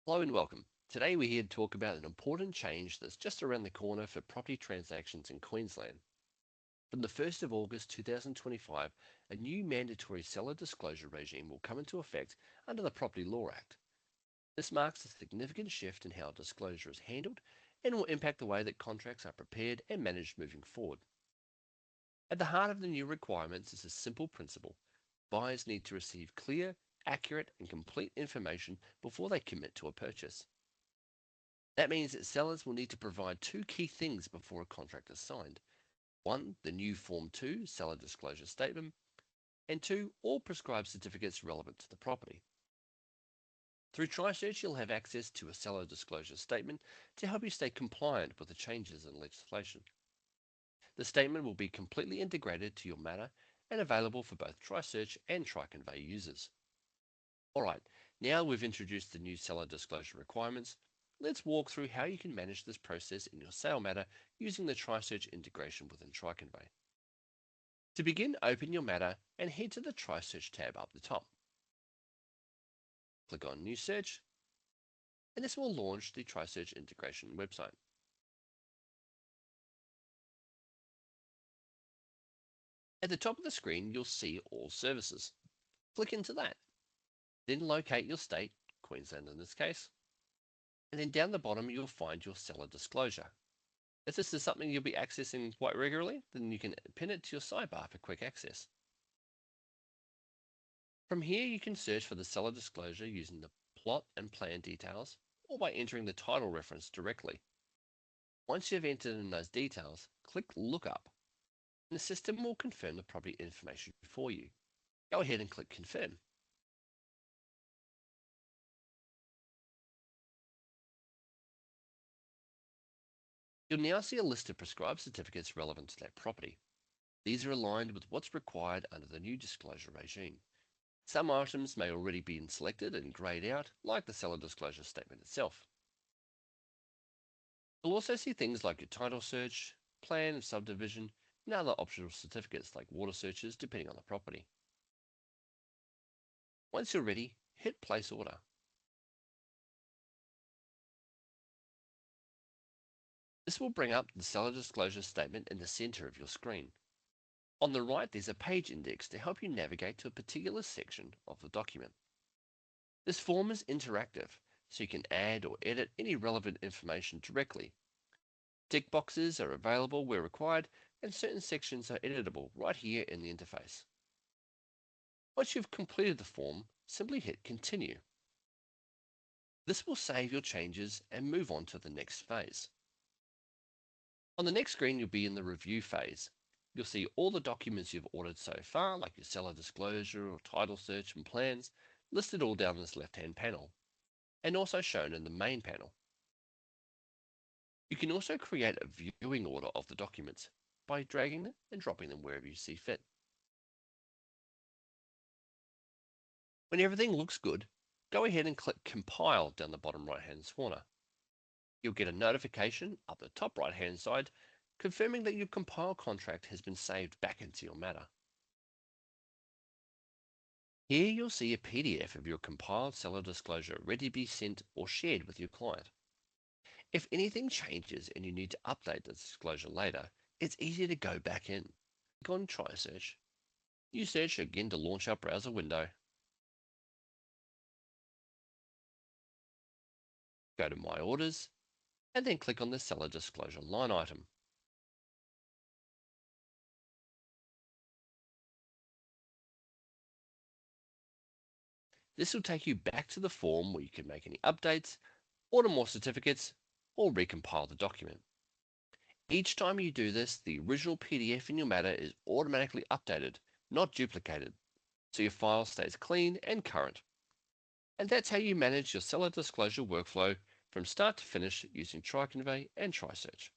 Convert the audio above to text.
Hello and welcome. Today we're here to talk about an important change that's just around the corner for property transactions in Queensland. From the 1st of August 2025, a new mandatory seller disclosure regime will come into effect under the Property Law Act. This marks a significant shift in how disclosure is handled and will impact the way that contracts are prepared and managed moving forward. At the heart of the new requirements is a simple principle. Buyers need to receive clear, accurate, and complete information before they commit to a purchase. That means that sellers will need to provide two key things before a contract is signed. One, the new Form 2 seller disclosure statement, and two, all prescribed certificates relevant to the property. Through triSearch, you'll have access to a seller disclosure statement to help you stay compliant with the changes in legislation. The statement will be completely integrated to your matter and available for both triSearch and triConvey users. Alright, now we've introduced the new seller disclosure requirements. Let's walk through how you can manage this process in your sale matter using the triSearch integration within triConvey. To begin, open your matter and head to the triSearch tab up the top. Click on New Search, and this will launch the triSearch integration website. At the top of the screen, you'll see All Services. Click into that. Then locate your state, Queensland in this case, and then down the bottom you'll find your seller disclosure. If this is something you'll be accessing quite regularly, then you can pin it to your sidebar for quick access. From here, you can search for the seller disclosure using the plot and plan details or by entering the title reference directly. Once you've entered in those details, click Lookup, and the system will confirm the property information for you. Go ahead and click Confirm. You'll now see a list of prescribed certificates relevant to that property. These are aligned with what's required under the new disclosure regime. Some items may already be selected and greyed out, like the seller disclosure statement itself. You'll also see things like your title search, plan of subdivision, and other optional certificates like water searches depending on the property. Once you're ready, hit Place Order. This will bring up the seller disclosure statement in the center of your screen. On the right, there's a page index to help you navigate to a particular section of the document. This form is interactive, so you can add or edit any relevant information directly. Tick boxes are available where required, and certain sections are editable right here in the interface. Once you've completed the form, simply hit Continue. This will save your changes and move on to the next phase. On the next screen, you'll be in the review phase. You'll see all the documents you've ordered so far, like your seller disclosure or title search and plans, listed all down this left-hand panel, and also shown in the main panel. You can also create a viewing order of the documents by dragging them and dropping them wherever you see fit. When everything looks good, go ahead and click Compile down the bottom right-hand corner. You'll get a notification up the top right-hand side confirming that your compile contract has been saved back into your matter. Here you'll see a PDF of your compiled seller disclosure ready to be sent or shared with your client. If anything changes and you need to update the disclosure later, it's easy to go back in. Click on triSearch. Use Search again to launch our browser window. Go to My Orders, and then click on the seller disclosure line item. This will take you back to the form where you can make any updates, order more certificates, or recompile the document. Each time you do this, the original PDF in your matter is automatically updated, not duplicated, so your file stays clean and current. And that's how you manage your seller disclosure workflow from start to finish using triConvey and triSearch.